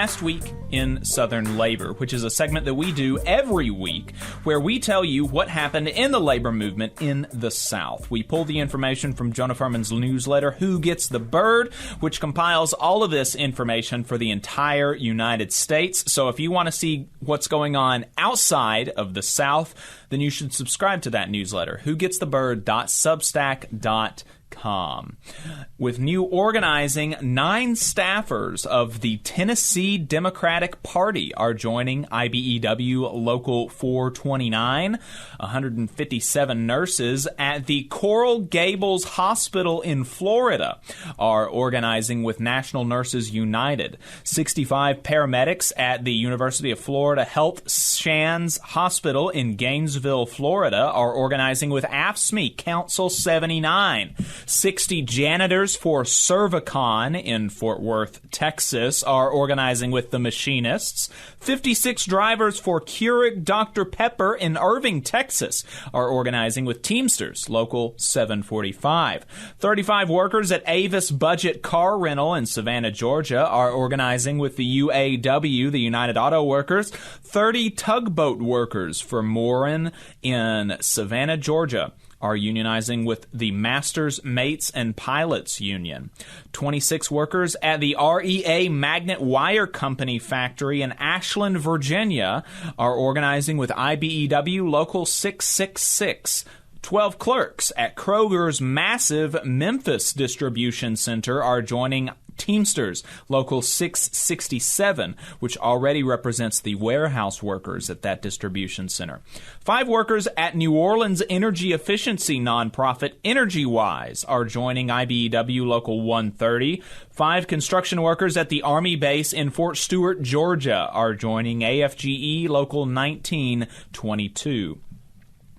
Last Week in Southern Labor, which is a segment that we do every week where we tell you what happened in the labor movement in the South. We pull the information from Jonah Furman's newsletter, Who Gets the Bird, which compiles all of this information for the entire United States. So if you want to see what's going on outside of the South, then you should subscribe to that newsletter, whogetsthebird.substack.com. With new organizing, 9 staffers of the Tennessee Democratic Party are joining IBEW Local 429. 157 nurses at the Coral Gables Hospital in Florida are organizing with National Nurses United. 65 paramedics at the University of Florida Health Shands Hospital in Gainesville, Florida are organizing with AFSCME Council 79. 60 janitors for Cervicon in Fort Worth, Texas are organizing with the Machinists. 56 drivers for Keurig Dr. Pepper in Irving, Texas are organizing with Teamsters Local 745. 35 workers at Avis Budget Car Rental in Savannah, Georgia are organizing with the UAW, the United Auto Workers. 30 tugboat workers for Morin in Savannah, Georgia are unionizing with the Masters, Mates, and Pilots Union. 26 workers at the REA Magnet Wire Company factory in Ashland, Virginia are organizing with IBEW Local 666. 12 clerks at Kroger's massive Memphis distribution center are joining Teamsters Local 667, which already represents the warehouse workers at that distribution center. 5 workers at New Orleans energy efficiency nonprofit EnergyWise are joining IBEW Local 130. 5 construction workers at the Army base in Fort Stewart, Georgia are joining AFGE Local 1922.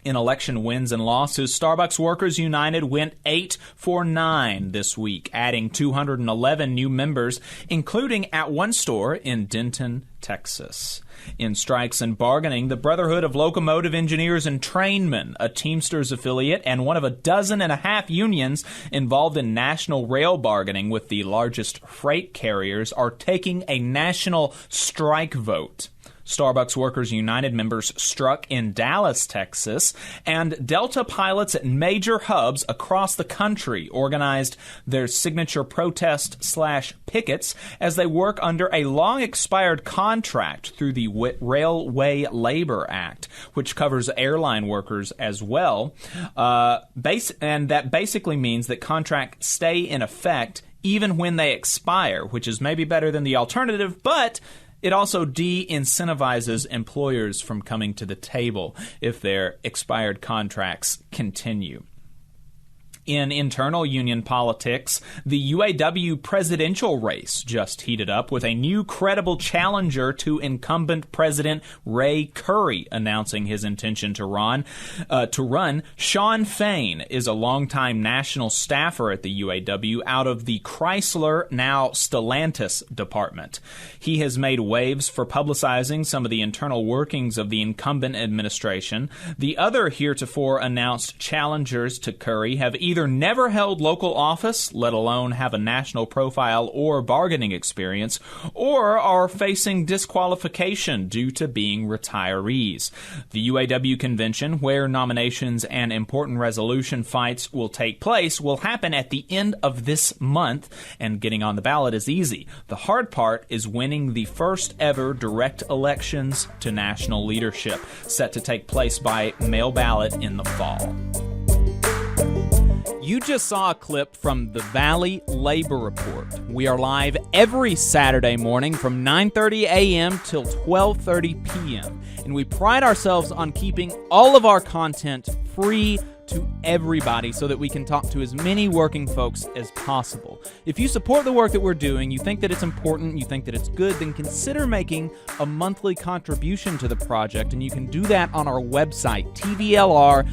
In election wins and losses, Starbucks Workers United went 8 for 9 this week, adding 211 new members, including at one store in Denton, Texas. In strikes and bargaining, the Brotherhood of Locomotive Engineers and Trainmen, a Teamsters affiliate, and one of a dozen and a half unions involved in national rail bargaining with the largest freight carriers, are taking a national strike vote. Starbucks Workers United members struck in Dallas, Texas, and Delta pilots at major hubs across the country organized their signature protest/pickets as they work under a long-expired contract through the Railway Labor Act, which covers airline workers as well. And that basically means that contracts stay in effect even when they expire, which is maybe better than the alternative, but it also de-incentivizes employers from coming to the table if their expired contracts continue. In internal union politics, the UAW presidential race just heated up with a new credible challenger to incumbent President Ray Curry announcing his intention to run. Sean Fain is a longtime national staffer at the UAW out of the Chrysler, now Stellantis department. He has made waves for publicizing some of the internal workings of the incumbent administration. The other heretofore announced challengers to Curry have either never held local office, let alone have a national profile or bargaining experience, or are facing disqualification due to being retirees. The UAW convention, where nominations and important resolution fights will take place, will happen at the end of this month, and getting on the ballot is easy. The hard part is winning the first ever direct elections to national leadership, set to take place by mail ballot in the fall. You just saw a clip from the Valley Labor Report. We are live every Saturday morning from 9:30 a.m. till 12:30 p.m. And we pride ourselves on keeping all of our content free to everybody so that we can talk to as many working folks as possible. If you support the work that we're doing, you think that it's important, you think that it's good, then consider making a monthly contribution to the project, and you can do that on our website, tvlr.fm.